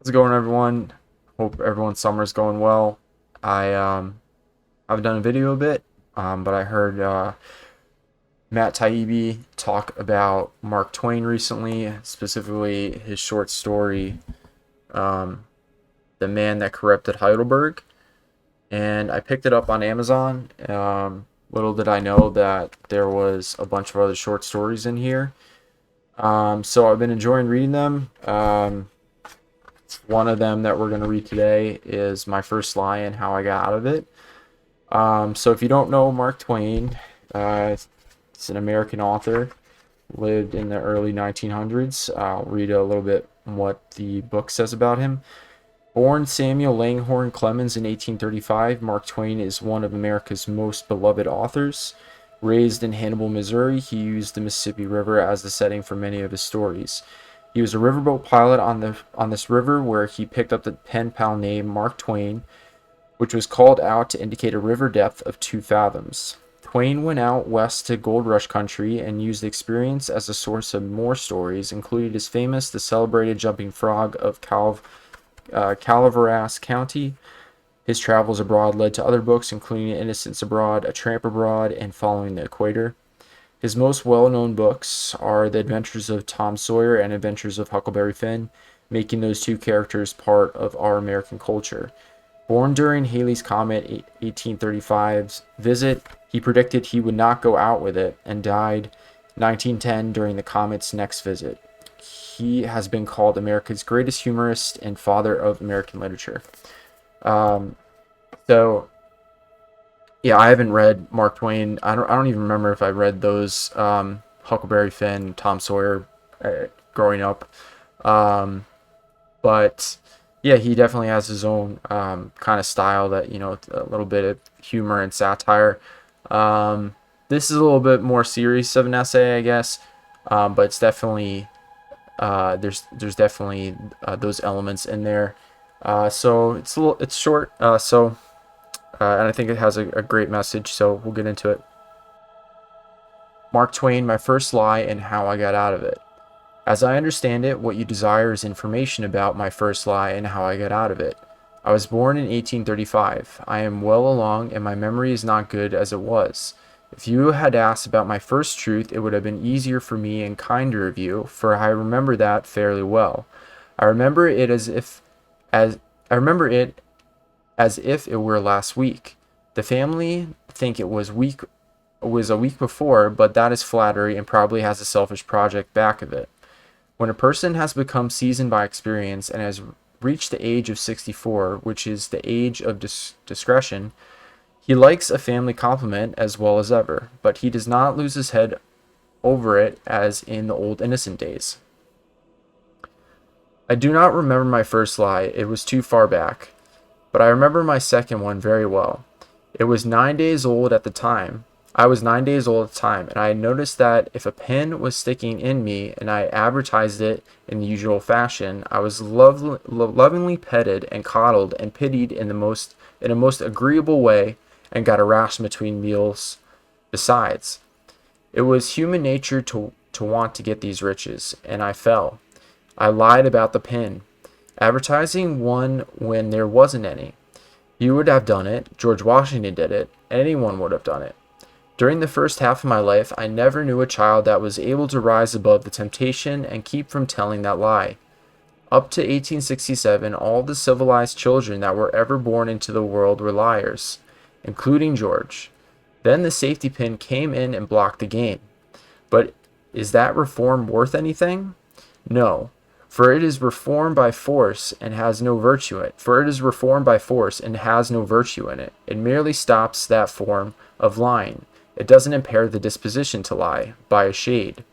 How's it going, everyone? Hope everyone's summer's going well. I haven't done a video a bit, but I heard Matt Taibbi talk about Mark Twain recently, specifically his short story, um, "The Man That Corrupted Heidelberg," and I picked it up on Amazon. Little did I know that there was a bunch of other short stories in here. So I've been enjoying reading them. One of them that we're going to read today is My First Lie and How I Got Out of It. So if you don't know Mark Twain, it's an American author, lived in the early 1900s. I'll read a little bit what the book says about him. Born Samuel Langhorne Clemens in 1835, Mark Twain is one of America's most beloved authors. Raised in Hannibal, Missouri, he used the Mississippi River as the setting for many of his stories. He was a riverboat pilot on this river, where he picked up the pen pal name Mark Twain, which was called out to indicate a river depth of 2 fathoms. Twain went out west to Gold Rush country and used the experience as a source of more stories, including his famous The Celebrated Jumping Frog of Calaveras County. His travels abroad led to other books, including Innocents Abroad, A Tramp Abroad, and Following the Equator. His most well-known books are The Adventures of Tom Sawyer and Adventures of Huckleberry Finn, making those two characters part of our American culture. Born during Halley's Comet 1835's visit, he predicted he would not go out with it, and died 1910 during the comet's next visit. He has been called America's greatest humorist and father of American literature. Um, so yeah, I haven't read Mark Twain. I don't even remember if I read those Huckleberry Finn, Tom Sawyer growing up. Um, but yeah, he definitely has his own kind of style that, a little bit of humor and satire. This is a little bit more serious of an essay, I guess. But it's definitely there's definitely those elements in there. So it's short. And I think it has a great message, so we'll get into it. Mark Twain, My First Lie and How I Got Out of It. As I understand it, what you desire is information about my first lie and how I got out of it. I was born in 1835. I am well along, and my memory is not good as it was. If you had asked about my first truth, it would have been easier for me and kinder of you, for I remember that fairly well. I remember it as I remember it as if it were last week. The family think it was a week before, but that is flattery and probably has a selfish project back of it. When a person has become seasoned by experience and has reached the age of 64, which is the age of discretion, he likes a family compliment as well as ever, but he does not lose his head over it as in the old innocent days. I do not remember my first lie, it was too far back, but I remember my second one very well. It was 9 days old at the time. I was 9 days old at the time, and I had noticed that if a pin was sticking in me and I advertised it in the usual fashion, I was lovingly petted and coddled and pitied in a most agreeable way, and got a ration between meals besides. It was human nature to want to get these riches, and I fell. I lied about the pin, advertising one when there wasn't any. You would have done it, George Washington did it, anyone would have done it. During the first half of my life, I never knew a child that was able to rise above the temptation and keep from telling that lie. Up to 1867, all the civilized children that were ever born into the world were liars, including George. Then the safety pin came in and blocked the game. But is that reform worth anything? No, for it is reformed by force and has no virtue in it. For it is reformed by force and has no virtue in it. It merely stops that form of lying. It doesn't impair the disposition to lie by a shade.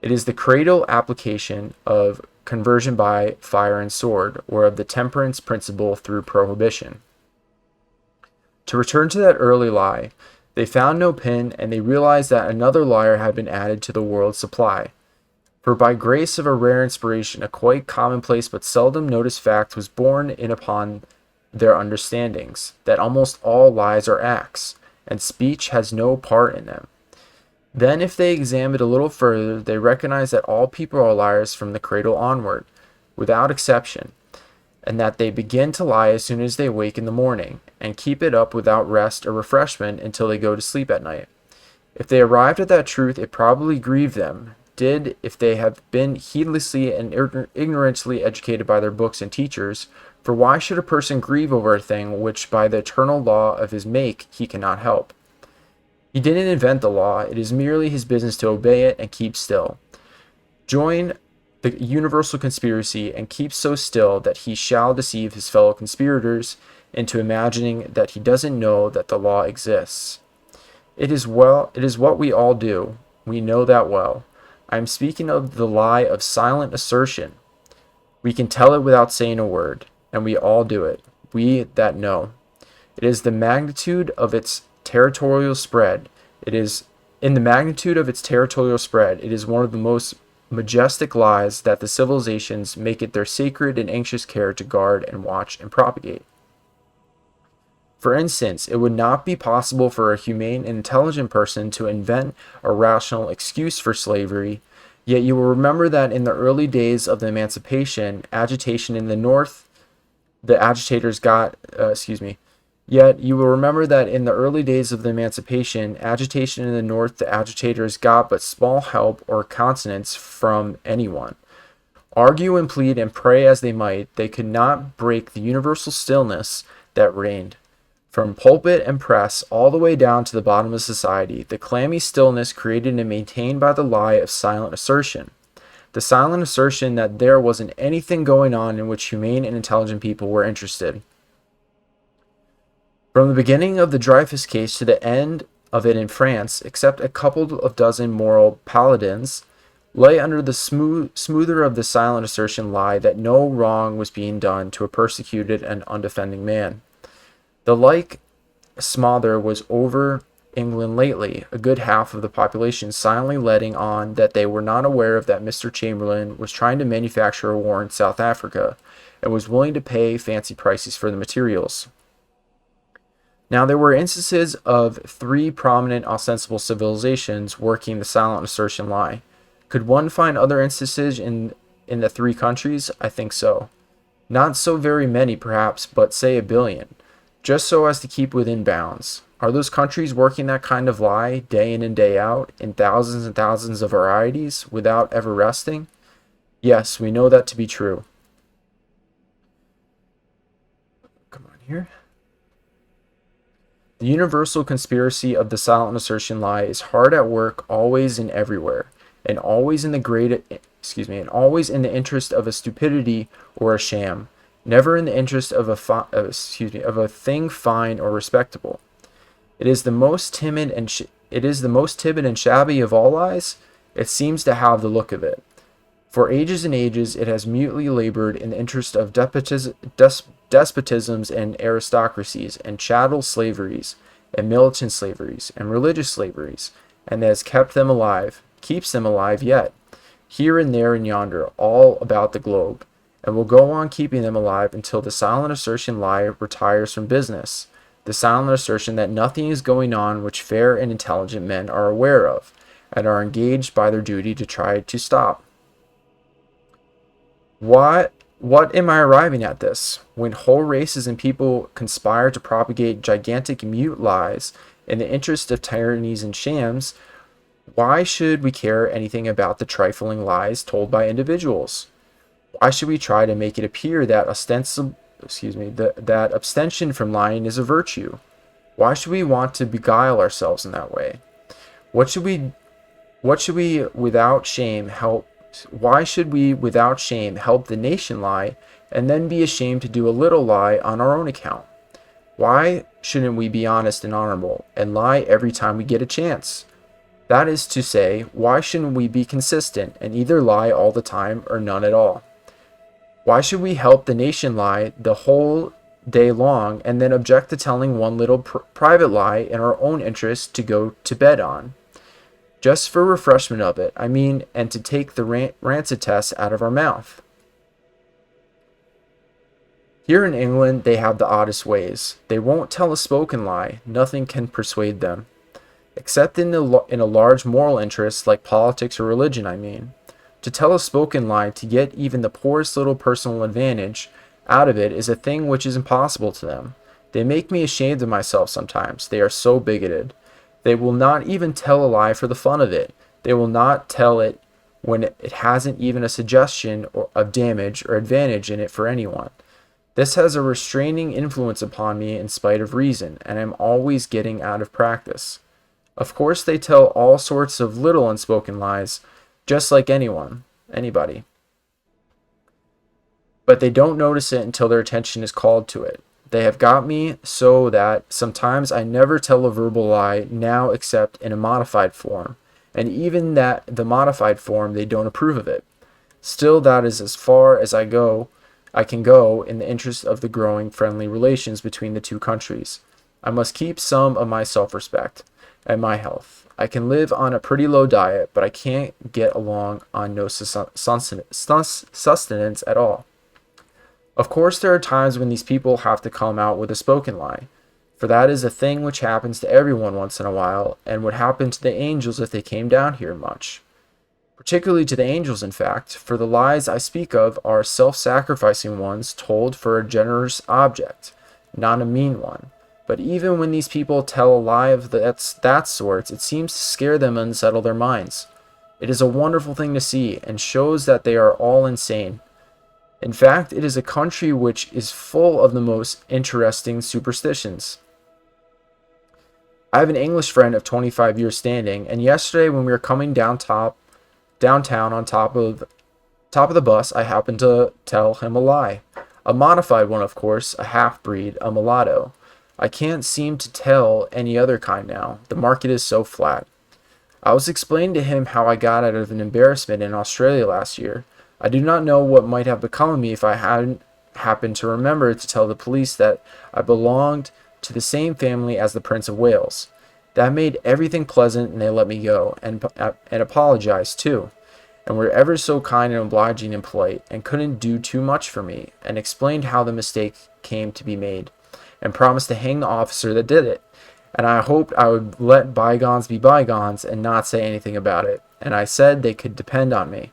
It is the cradle application of conversion by fire and sword, or of the temperance principle through prohibition. To return to that early lie, they found no pin, and they realized that another liar had been added to the world's supply. For by grace of a rare inspiration, a quite commonplace but seldom noticed fact was borne in upon their understandings, that almost all lies are acts, and speech has no part in them. Then, if they examined a little further, they recognized that all people are liars from the cradle onward, without exception. and that they begin to lie as soon as they wake in the morning, and keep it up without rest or refreshment until they go to sleep at night. If they arrived at that truth, it probably grieved them, did if they have been heedlessly and ignorantly educated by their books and teachers, for why should a person grieve over a thing which by the eternal law of his make he cannot help? He didn't invent the law, it is merely his business to obey it and keep still. Join the universal conspiracy and keep so still that he shall deceive his fellow conspirators into imagining that he doesn't know that the law exists. It is what we all do. We know that well. I am speaking of the lie of silent assertion. We can tell it without saying a word, and we all do it, we that know. It is the magnitude of its territorial spread. It is in the magnitude of its territorial spread. It is one of the most majestic lies that the civilizations make it their sacred and anxious care to guard and watch and propagate. For instance, it would not be possible for a humane and intelligent person to invent a rational excuse for slavery, yet you will remember that in the early days of the emancipation, agitation in the North, the agitators got, Yet you will remember that in the early days of the emancipation, agitation in the North, the agitators got but small help or consonance from anyone. Argue and plead and pray as they might, they could not break the universal stillness that reigned. From pulpit and press all the way down to the bottom of society, the clammy stillness created and maintained by the lie of silent assertion. The silent assertion that there wasn't anything going on in which humane and intelligent people were interested. From the beginning of the Dreyfus case to the end of it in France, except a couple of dozen moral paladins, lay under the smoother of the silent assertion lie that no wrong was being done to a persecuted and undefending man. The like smother was over England lately, a good half of the population silently letting on that they were not aware of that Mr. Chamberlain was trying to manufacture a war in South Africa, and was willing to pay fancy prices for the materials. Now there were instances of three prominent ostensible civilizations working the silent assertion lie. Could one find other instances in the three countries? I think so. Not so very many perhaps, but say 1 billion, just so as to keep within bounds. Are those countries working that kind of lie day in and day out in thousands and thousands of varieties without ever resting? Yes, we know that to be true. Come on here. The universal conspiracy of the silent assertion lie is hard at work always and everywhere, and always in the interest of a stupidity or a sham, never in the interest of a thing fine or respectable. It is the most timid and shabby of all lies. It seems to have the look of it. For ages and ages it has mutely labored in the interest of despotisms and aristocracies, and chattel slaveries, and militant slaveries, and religious slaveries, and has kept them alive, keeps them alive yet, here and there and yonder, all about the globe, and will go on keeping them alive until the silent assertion lie retires from business, the silent assertion that nothing is going on which fair and intelligent men are aware of, and are engaged by their duty to try to stop. What am I arriving at this? When whole races and people conspire to propagate gigantic mute lies in the interest of tyrannies and shams, why should we care anything about the trifling lies told by individuals? Why should we try to make it appear that that abstention from lying is a virtue? Why should we want to beguile ourselves in that way? Why should we without shame help the nation lie and then be ashamed to do a little lie on our own account? Why shouldn't we be honest and honorable and lie every time we get a chance? That is to say, why shouldn't we be consistent and either lie all the time or none at all? Why should we help the nation lie the whole day long and then object to telling one little private lie in our own interest to go to bed on? Just for refreshment of it, I mean, and to take the rancid test out of our mouth. Here in England, they have the oddest ways. They won't tell a spoken lie. Nothing can persuade them. Except in a large moral interest, like politics or religion, I mean. To tell a spoken lie to get even the poorest little personal advantage, out of it is a thing which is impossible to them. They make me ashamed of myself sometimes. They are so bigoted. They will not even tell a lie for the fun of it. They will not tell it when it hasn't even a suggestion of damage or advantage in it for anyone. This has a restraining influence upon me in spite of reason, and I'm always getting out of practice. Of course, they tell all sorts of little unspoken lies, just like anybody. But they don't notice it until their attention is called to it. They have got me so that sometimes I never tell a verbal lie now except in a modified form, and even that the modified form they don't approve of it. Still, that is as far as I can go in the interest of the growing friendly relations between the two countries. I must keep some of my self-respect and my health. I can live on a pretty low diet, but I can't get along on no sustenance at all. Of course, there are times when these people have to come out with a spoken lie, for that is a thing which happens to everyone once in a while, and would happen to the angels if they came down here much. Particularly to the angels, in fact, for the lies I speak of are self-sacrificing ones told for a generous object, not a mean one. But even when these people tell a lie of that sort, it seems to scare them and unsettle their minds. It is a wonderful thing to see, and shows that they are all insane. In fact, it is a country which is full of the most interesting superstitions. I have an English friend of 25 years standing, and yesterday when we were coming downtown on top of the bus, I happened to tell him a lie. A modified one, of course, a half-breed, a mulatto. I can't seem to tell any other kind now. The market is so flat. I was explaining to him how I got out of an embarrassment in Australia last year. I do not know what might have become of me if I hadn't happened to remember to tell the police that I belonged to the same family as the Prince of Wales. That made everything pleasant, and they let me go, and apologized too, and were ever so kind and obliging and polite, and couldn't do too much for me, and explained how the mistake came to be made, and promised to hang the officer that did it. And I hoped I would let bygones be bygones and not say anything about it, and I said they could depend on me.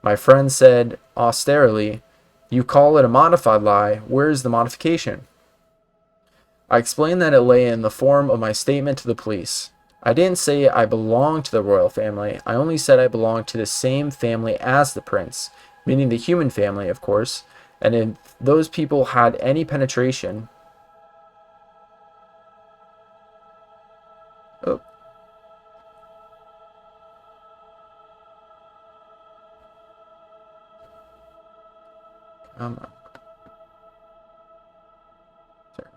My friend said austerely, "You call it a modified lie. Where is the modification?" I explained that it lay in the form of my statement to the police. I didn't say I belonged to the royal family. I only said I belonged to the same family as the prince, meaning the human family, of course. And if those people had any penetration... Oh.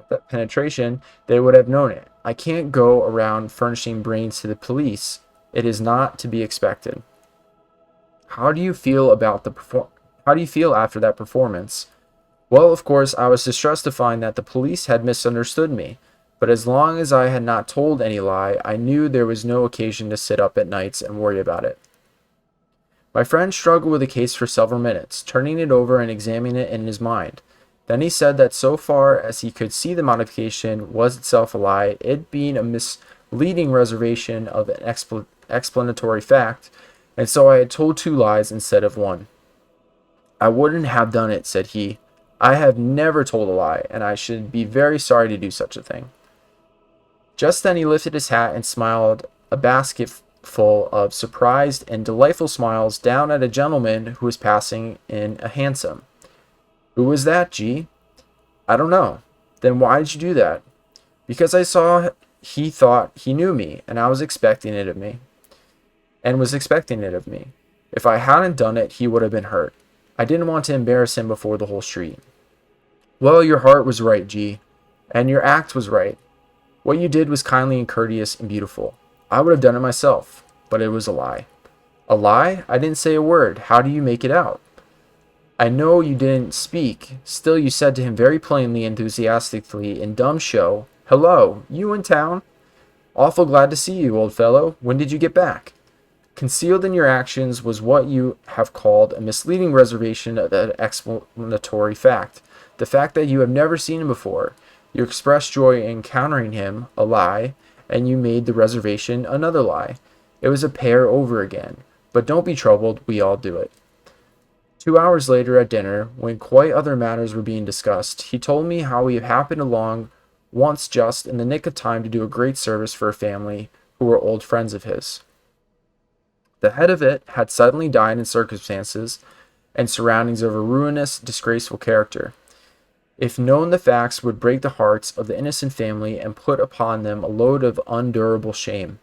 That penetration, they would have known it. I can't go around furnishing brains to the police. It is not to be expected. How do you feel after that performance? Well, of course, I was distressed to find that the police had misunderstood me. But as long as I had not told any lie, I knew there was no occasion to sit up at nights and worry about it. My friend struggled with the case for several minutes, turning it over and examining it in his mind. Then he said that so far as he could see, the modification was itself a lie, it being a misleading reservation of an explanatory fact, and so I had told two lies instead of one. I wouldn't have done it, said he. I have never told a lie, and I should be very sorry to do such a thing. Just then he lifted his hat and smiled a basketful of surprised and delightful smiles down at a gentleman who was passing in a hansom. Who was that, G? I don't know. Then why did you do that? Because I saw he thought he knew me, and I was expecting it of me. If I hadn't done it, he would have been hurt. I didn't want to embarrass him before the whole street. Well, your heart was right, G, and your act was right. What you did was kindly and courteous and beautiful. I would have done it myself, but it was a lie. A lie? I didn't say a word. How do you make it out? I know you didn't speak. Still, you said to him very plainly, enthusiastically, in dumb show, "Hello, you in town? Awful glad to see you, old fellow. When did you get back?" Concealed in your actions was what you have called a misleading reservation of an explanatory fact. The fact that you have never seen him before. You expressed joy in encountering him, a lie, and you made the reservation another lie. It was a pair over again. But don't be troubled, we all do it. 2 hours later at dinner, when quite other matters were being discussed, he told me how he happened along once just in the nick of time to do a great service for a family who were old friends of his. The head of it had suddenly died in circumstances and surroundings of a ruinous, disgraceful character. If known, the facts would break the hearts of the innocent family and put upon them a load of unendurable shame.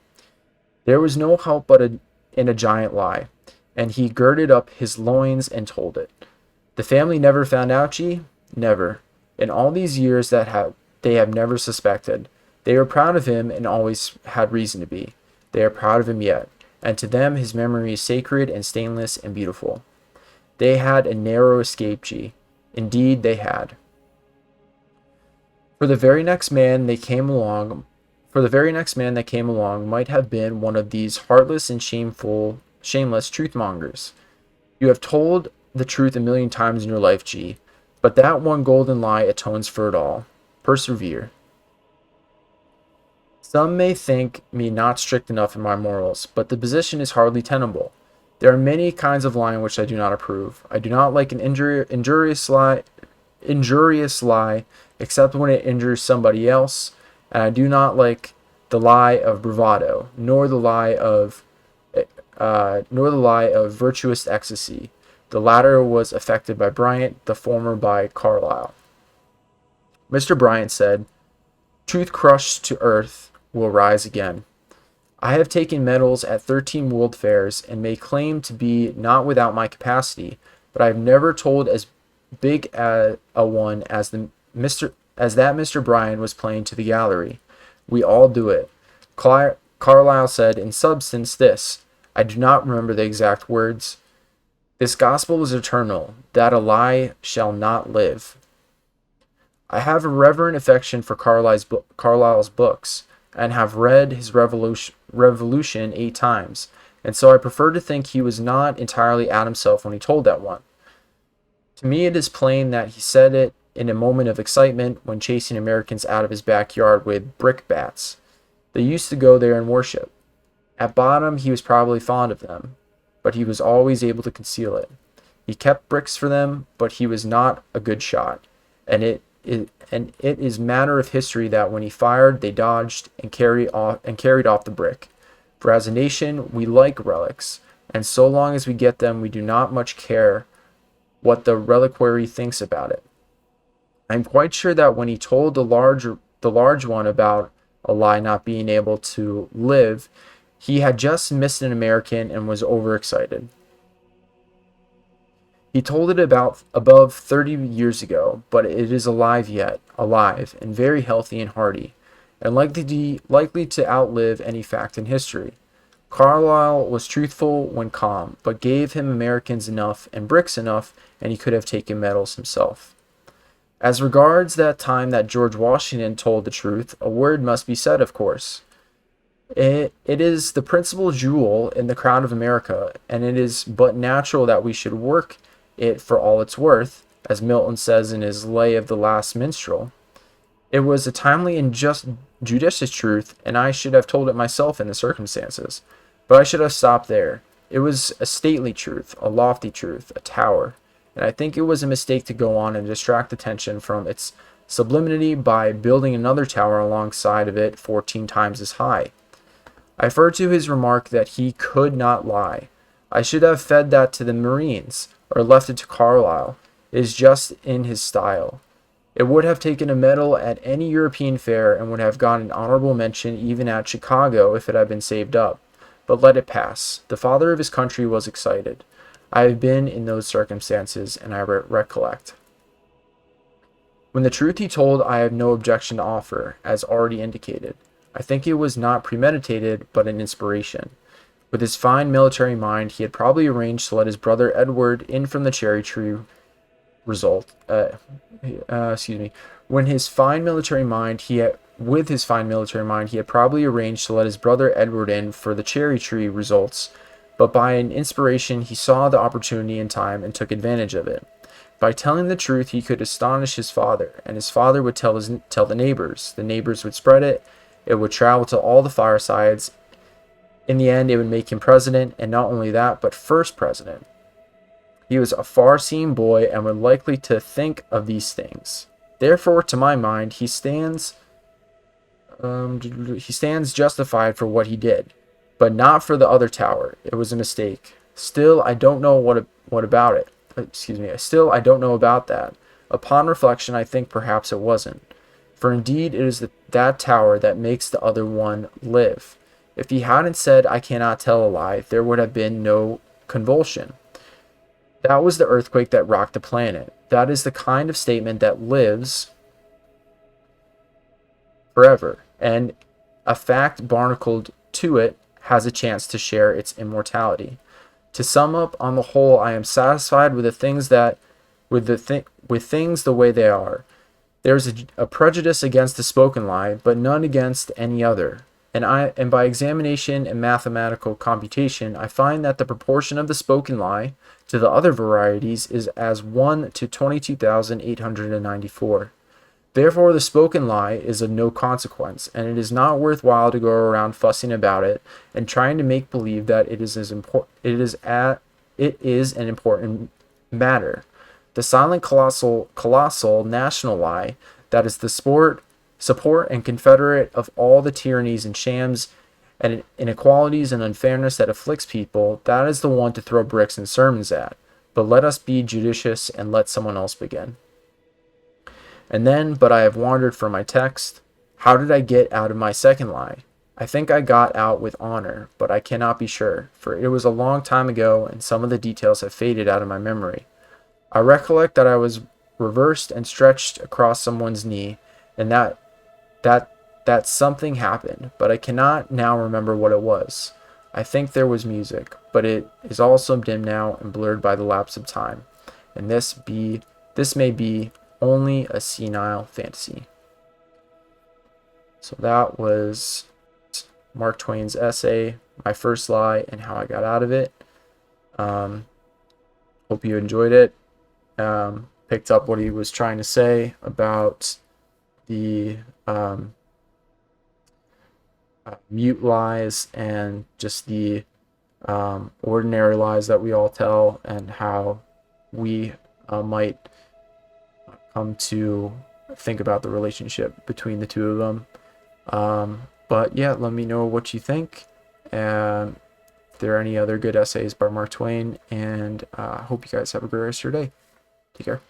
There was no help in a giant lie, and he girded up his loins and told it. The family never found out, G? Never. In all these years they have never suspected. They were proud of him and always had reason to be. They are proud of him yet, and to them his memory is sacred and stainless and beautiful. They had a narrow escape, G. Indeed, they had. For the very next man that came along might have been one of these heartless and shameless truth-mongers. You have told the truth a million times in your life, G, but that one golden lie atones for it all. Persevere. Some may think me not strict enough in my morals, but the position is hardly tenable. There are many kinds of lying which I do not approve. I do not like an injurious lie, except when it injures somebody else, and I do not like the lie of bravado, nor the lie of virtuous ecstasy. The latter was affected by Bryant, the former by Carlyle. Mr. Bryant said, "Truth crushed to earth will rise again. I have taken medals at 13 world fairs and may claim to be not without my capacity, but I have never told as big a one as that Mr. Bryan was playing to the gallery. We all do it." Carlyle said in substance this, I do not remember the exact words: "This gospel is eternal, that a lie shall not live." I have a reverent affection for Carlyle's books, and have read his Revolution 8 times, and so I prefer to think he was not entirely at himself when he told that one. To me it is plain that he said it in a moment of excitement when chasing Americans out of his backyard with brickbats. They used to go there and worship. At bottom he was probably fond of them, but he was always able to conceal it. He kept bricks for them, but he was not a good shot, and it is matter of history that when he fired, they dodged and carried off the brick. For as a nation, we like relics, and so long as we get them, we do not much care what the reliquary thinks about it. I am quite sure that when he told the large one about a lie not being able to live, he had just missed an American and was overexcited. He told it about above 30 years ago, but it is alive yet, alive, and very healthy and hearty, and likely to outlive any fact in history. Carlyle was truthful when calm, but gave him Americans enough and bricks enough, and he could have taken medals himself. As regards that time that George Washington told the truth, a word must be said, of course. It is the principal jewel in the crown of America, and it is but natural that we should work it for all it's worth, as Milton says in his Lay of the Last Minstrel. It was a timely and judicious truth, and I should have told it myself in the circumstances. But I should have stopped there. It was a stately truth, a lofty truth, a tower, and I think it was a mistake to go on and distract attention from its sublimity by building another tower alongside of it 14 times as high. I refer to his remark that he could not lie. I should have fed that to the Marines, or left it to Carlyle. It is just in his style. It would have taken a medal at any European fair and would have gotten an honorable mention even at Chicago if it had been saved up. But let it pass. The father of his country was excited. I have been in those circumstances, and I recollect. When the truth he told, I have no objection to offer, as already indicated. I think it was not premeditated, but an inspiration. With his fine military mind, he had probably arranged to let his brother Edward in from the cherry tree result. With his fine military mind, he had probably arranged to let his brother Edward in for the cherry tree results. But by an inspiration, he saw the opportunity in time and took advantage of it. By telling the truth, he could astonish his father, and his father would tell the neighbors. The neighbors would spread it. It would travel to all the firesides. In the end, it would make him president, and not only that, but first president. He was a far-seeing boy and would likely to think of these things. Therefore, to my mind, he stands justified for what he did, but not for the other tower. It was a mistake. Still, I don't know what about it. Excuse me. Still, I don't know about that. Upon reflection, I think perhaps it wasn't. For indeed, it is that tower that makes the other one live. If he hadn't said, "I cannot tell a lie," there would have been no convulsion. That was the earthquake that rocked the planet. That is the kind of statement that lives forever, and a fact barnacled to it has a chance to share its immortality. To sum up, on the whole, I am satisfied with the things that, with things the way they are. There is a prejudice against the spoken lie, but none against any other. And by examination and mathematical computation, I find that the proportion of the spoken lie to the other varieties is as 1 to 22,894. Therefore, the spoken lie is of no consequence, and it is not worthwhile to go around fussing about it and trying to make believe that it is an important matter. The silent colossal national lie that is the support and confederate of all the tyrannies and shams and inequalities and unfairness that afflicts people, that is the one to throw bricks and sermons at. But let us be judicious and let someone else begin. And then, but I have wandered from my text. How did I get out of my second lie? I think I got out with honor, but I cannot be sure, for it was a long time ago and some of the details have faded out of my memory. I recollect that I was reversed and stretched across someone's knee, and that something happened, but I cannot now remember what it was. I think there was music, but it is also dim now and blurred by the lapse of time, and this may be only a senile fantasy. So that was Mark Twain's essay, My First Lie and How I Got Out of It. Hope you enjoyed it. Picked up what he was trying to say about the mute lies and just the ordinary lies that we all tell, and how we might come to think about the relationship between the two of them. But yeah, let me know what you think, and if there are any other good essays by Mark Twain, and I hope you guys have a great rest of your day. Take care.